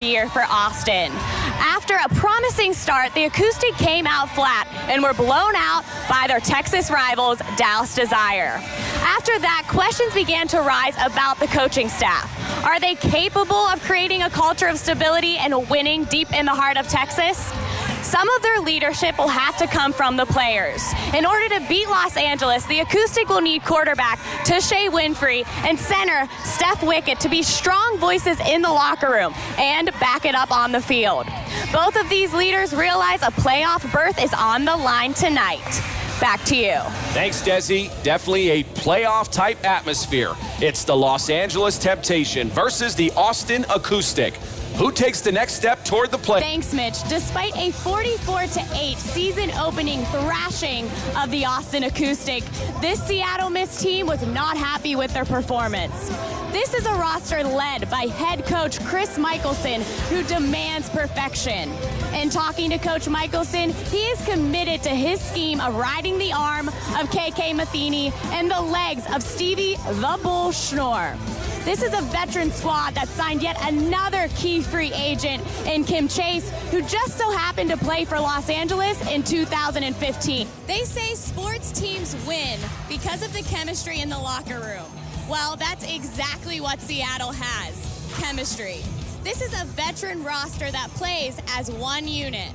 year for Austin. After a promising start, the Acoustic came out flat and were blown out by their Texas rivals, Dallas Desire. After that, questions began to rise about the coaching staff. Are they capable of creating a culture of stability and winning deep in the heart of Texas? Some of their leadership will have to come from the players. In order to beat Los Angeles, the Acoustic will need quarterback Tashay Winfrey and center Steph Wickett to be strong voices in the locker room and back it up on the field. Both of these leaders realize a playoff berth is on the line tonight. Back to you. Thanks, Desi. Definitely a playoff-type atmosphere. It's the Los Angeles Temptation versus the Austin Acoustic. Who takes the next step toward the play? Thanks, Mitch. Despite a 44-8 season-opening thrashing of the Austin Acoustic, this Seattle Mist team was not happy with their performance. This is a roster led by head coach Chris Michelson, who demands perfection. In talking to Coach Michelson, he is committed to his scheme of riding the arm of KK Matheny and the legs of Stevie the Bull Schnorr. This is a veteran squad that signed yet another key free agent in Kim Chase, who just so happened to play for Los Angeles in 2015. They say sports teams win because of the chemistry in the locker room. Well, that's exactly what Seattle has, chemistry. This is a veteran roster that plays as one unit.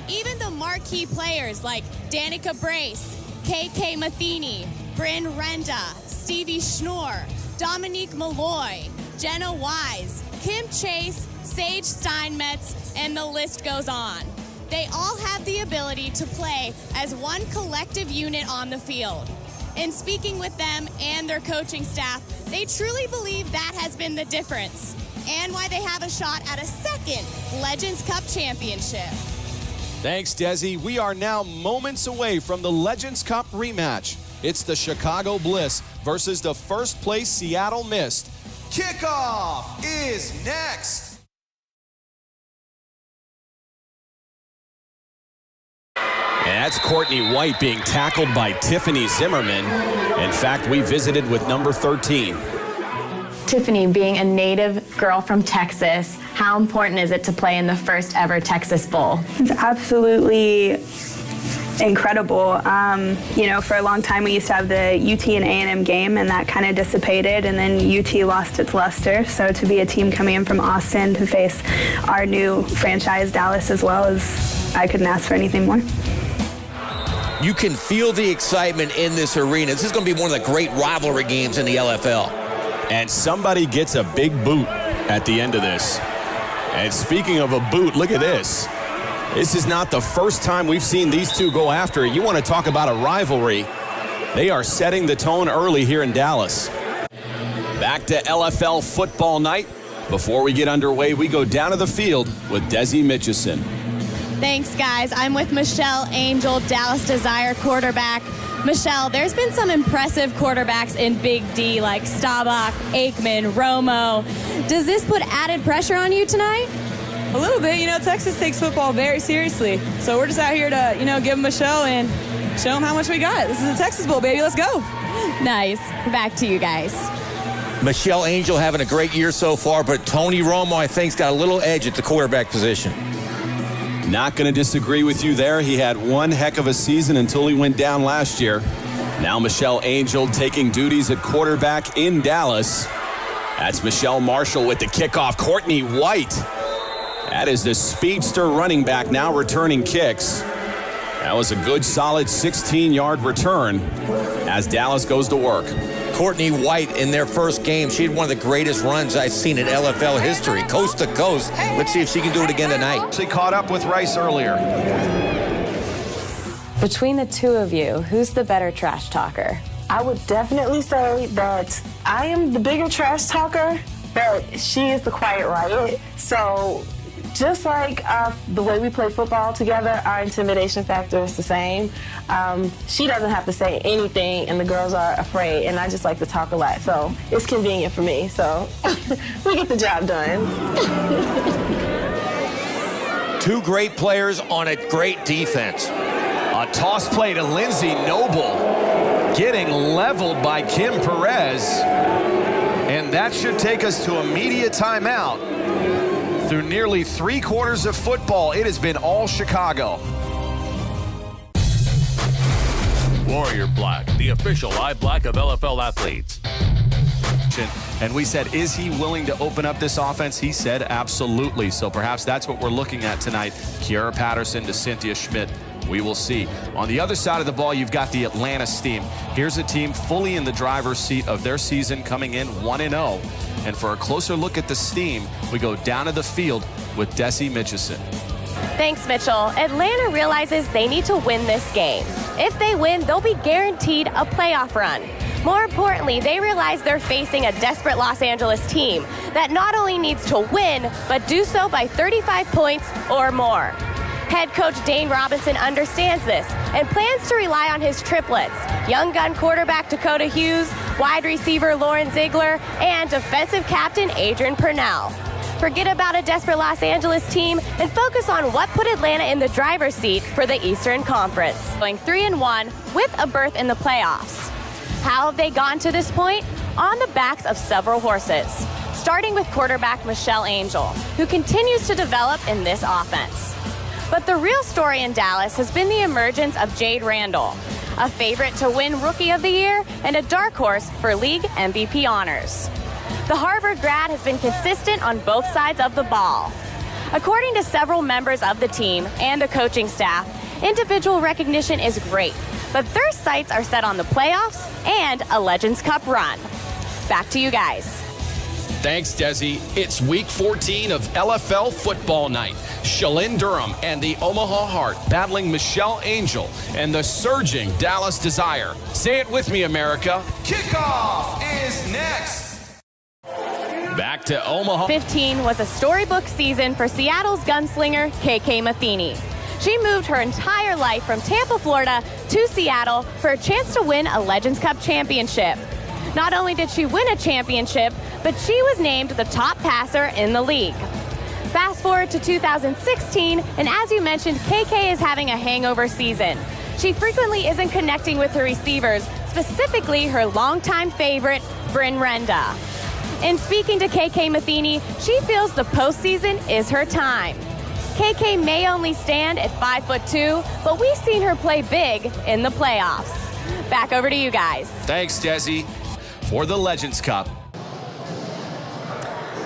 Even the marquee players like Danica Brace, KK Matheny, Bryn Renda, Stevie Schnorr, Dominique Malloy, Jenna Wise, Kim Chase, Sage Steinmetz, and the list goes on. They all have the ability to play as one collective unit on the field. In speaking with them and their coaching staff, they truly believe that has been the difference and why they have a shot at a second Legends Cup championship. Thanks, Desi. We are now moments away from the Legends Cup rematch. It's the Chicago Bliss versus the first place Seattle Mist. Kickoff is next. And that's Courtney White being tackled by Tiffany Zimmerman. In fact, we visited with number 13. Tiffany, being a native girl from Texas, how important is it to play in the first ever Texas Bowl? It's absolutely incredible. You know, for a long time we used to have the UT and A&M game, and that kind of dissipated, and then UT lost its luster. So to be a team coming in from Austin to face our new franchise, Dallas, as well, as I couldn't ask for anything more. You can feel the excitement in this arena. This is going to be one of the great rivalry games in the LFL. And somebody gets a big boot at the end of this. And speaking of a boot, look at this. This is not the first time we've seen these two go after it. You want to talk about a rivalry. They are setting the tone early here in Dallas. Back to LFL football night. Before we get underway, we go down to the field with Desi Mitchison. Thanks, guys. I'm with Michelle Angel, Dallas Desire quarterback. Michelle, there's been some impressive quarterbacks in Big D like Staubach, Aikman, Romo. Does this put added pressure on you tonight? A little bit. You know, Texas takes football very seriously. So we're just out here to, you know, give them a show and show them how much we got. This is a Texas Bowl, baby. Let's go. Nice. Back to you guys. Michelle Angel having a great year so far, but Tony Romo, I think, has got a little edge at the quarterback position. Not going to disagree with you there. He had one heck of a season until he went down last year. Now Michelle Angel taking duties at quarterback in Dallas. That's Michelle Marshall with the kickoff. Courtney White. That is the speedster running back now returning kicks. That was a good, solid 16-yard return as Dallas goes to work. Courtney White in their first game, she had one of the greatest runs I've seen in LFL history, coast to coast. Let's see if she can do it again tonight. She caught up with Rice earlier. Between the two of you, who's the better trash talker? I would definitely say that I am the bigger trash talker, but she is the quiet riot. So just like the way we play football together, our intimidation factor is the same. She doesn't have to say anything, and the girls are afraid, and I just like to talk a lot. So it's convenient for me. So we get the job done. Two great players on a great defense. A toss play to Lindsay Noble, getting leveled by Kim Perez. And that should take us to a media timeout. Through nearly 3/4 of football, it has been all Chicago. Warrior Black, the official eye black of LFL athletes. And we said, is he willing to open up this offense? He said, absolutely. So perhaps that's what we're looking at tonight. Kiara Patterson to Cynthia Schmidt. We will see. On the other side of the ball, you've got the Atlanta Steam. Here's a team fully in the driver's seat of their season, coming in 1-0. And for a closer look at the Steam, we go down to the field with Desi Mitchison. Thanks, Mitchell. Atlanta realizes they need to win this game. If they win, they'll be guaranteed a playoff run. More importantly, they realize they're facing a desperate Los Angeles team that not only needs to win, but do so by 35 points or more. Head coach Dane Robinson understands this and plans to rely on his triplets, young gun quarterback Dakota Hughes, wide receiver Lauren Ziegler, and defensive captain Adrian Purnell. Forget about a desperate Los Angeles team and focus on what put Atlanta in the driver's seat for the Eastern Conference. Going 3-1 with a berth in the playoffs. How have they gotten to this point? On the backs of several horses, starting with quarterback Michelle Angel, who continues to develop in this offense. But the real story in Dallas has been the emergence of Jade Randall, a favorite to win Rookie of the Year and a dark horse for league MVP honors. The Harvard grad has been consistent on both sides of the ball. According to several members of the team and the coaching staff, individual recognition is great, but their sights are set on the playoffs and a Legends Cup run. Back to you guys. Thanks, Desi. It's week 14 of LFL football night. Shalyn Durham and the Omaha Heart battling Michelle Angel and the surging Dallas Desire. Say it with me, America. Kickoff is next. Back to Omaha. 15 was a storybook season for Seattle's gunslinger, KK Matheny. She moved her entire life from Tampa, Florida to Seattle for a chance to win a Legends Cup championship. Not only did she win a championship, but she was named the top passer in the league. Fast forward to 2016, and as you mentioned, KK is having a hangover season. She frequently isn't connecting with her receivers, specifically her longtime favorite, Bryn Renda. In speaking to KK Matheny, she feels the postseason is her time. KK may only stand at 5'2", but we've seen her play big in the playoffs. Back over to you guys. Thanks, Desi. For the Legends Cup.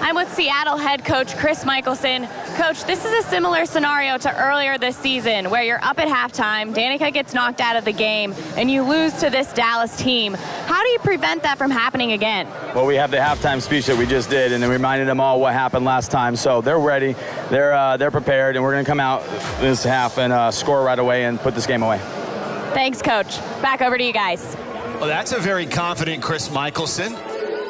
I'm with Seattle head coach Chris Michelson. Coach, this is a similar scenario to earlier this season where you're up at halftime, Danica gets knocked out of the game, and you lose to this Dallas team. How do you prevent that from happening again? Well, we have the halftime speech that we just did, and then reminded them all what happened last time. So they're ready, they're prepared, and we're going to come out this half and score right away and put this game away. Thanks, Coach. Back over to you guys. Well, that's a very confident Chris Michelson.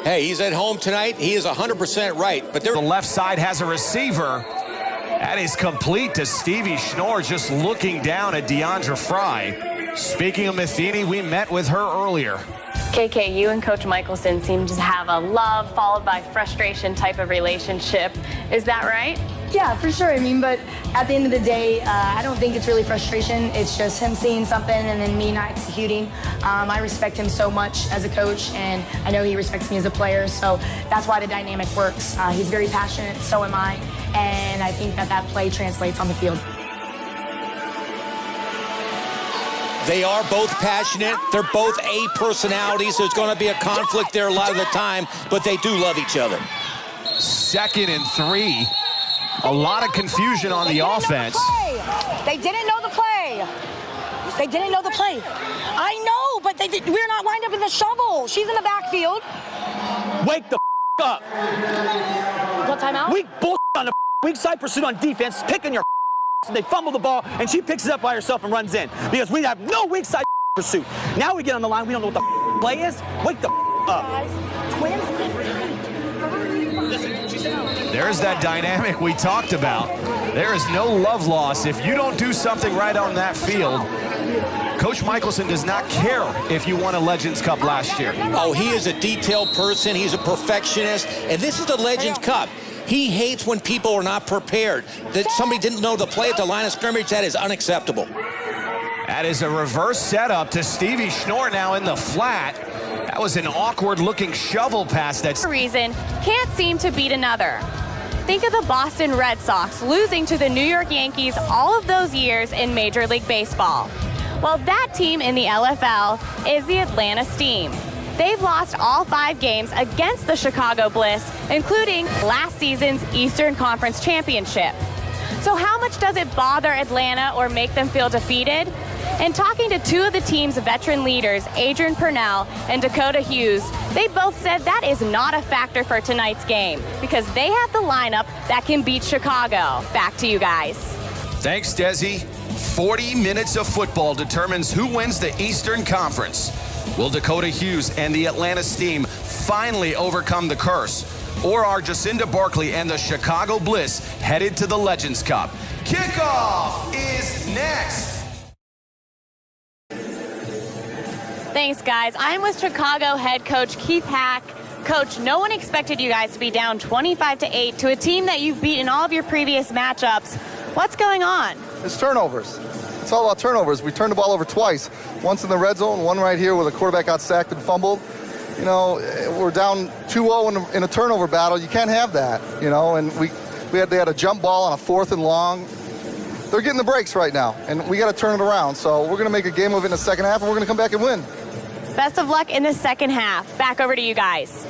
Hey, he's at home tonight. He is 100% right. But The left side has a receiver. That is complete to Stevie Schnorr, just looking down at Deandra Fry. Speaking of Matheny, we met with her earlier. KK, you and Coach Michelson seem to have a love followed by frustration type of relationship. Is that right? Yeah, for sure. I mean, but at the end of the day, I don't think it's really frustration. It's just him seeing something and then me not executing. I respect him so much as a coach, and I know he respects me as a player, so that's why the dynamic works. He's very passionate, so am I, and I think that play translates on the field. They are both passionate. They're both A personalities. There's going to be a conflict there a lot of the time, but they do love each other. 2nd and 3. A lot of confusion on the offense. They didn't know the play. They didn't know the play. I know, but we're not lined up in the shovel. She's in the backfield. Wake the up. What timeout? Weak bull on the weak side pursuit on defense, picking your and they fumble the ball, and she picks it up by herself and runs in because we have no weak side pursuit. Now we get on the line, we don't know what the play is. Wake the up. There's that dynamic we talked about. There is no love loss if you don't do something right on that field. Coach Michelson does not care if you won a Legends Cup last year. Oh, he is a detailed person. He's a perfectionist, and this is the Legends Cup. He hates when people are not prepared. That somebody didn't know the play at the line of scrimmage, that is unacceptable. That is a reverse setup to Stevie Schnorr now in the flat. That was an awkward-looking shovel pass. That's reason can't seem to beat another. Think of the Boston Red Sox losing to the New York Yankees all of those years in Major League Baseball. Well, that team in the LFL is the Atlanta Steam. They've lost all 5 games against the Chicago Bliss, including last season's Eastern Conference Championship. So how much does it bother Atlanta or make them feel defeated? In talking to 2 of the team's veteran leaders, Adrian Purnell and Dakota Hughes, they both said that is not a factor for tonight's game because they have the lineup that can beat Chicago. Back to you guys. Thanks, Desi. 40 minutes of football determines who wins the Eastern Conference. Will Dakota Hughes and the Atlanta Steam finally overcome the curse? Or are Jacinda Barkley and the Chicago Bliss headed to the Legends Cup? Kickoff is next. Thanks, guys. I'm with Chicago head coach Keith Hack. Coach, no one expected you guys to be down 25-8 to a team that you've beat in all of your previous matchups. What's going on? It's turnovers. It's all about turnovers. We turned the ball over twice. Once in the red zone, one right here where the quarterback got sacked and fumbled. You know, we're down 2-0 in a turnover battle. You can't have that, you know, and they had a jump ball on a 4th and long. They're getting the breaks right now, and we got to turn it around. So we're going to make a game of it in the second half, and we're going to come back and win. Best of luck in the second half. Back over to you guys.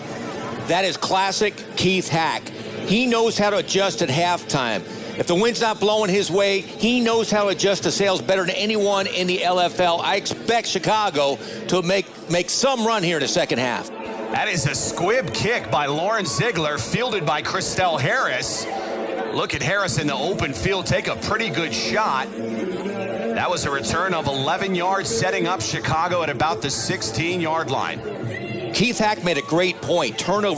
That is classic Keith Hack. He knows how to adjust at halftime. If the wind's not blowing his way, he knows how to adjust to sails better than anyone in the LFL. I expect Chicago to make some run here in the second half. That is a squib kick by Lauren Ziegler, fielded by Christelle Harris. Look at Harris in the open field take a pretty good shot. That was a return of 11 yards, setting up Chicago at about the 16-yard line. Keith Hack made a great point. Turnover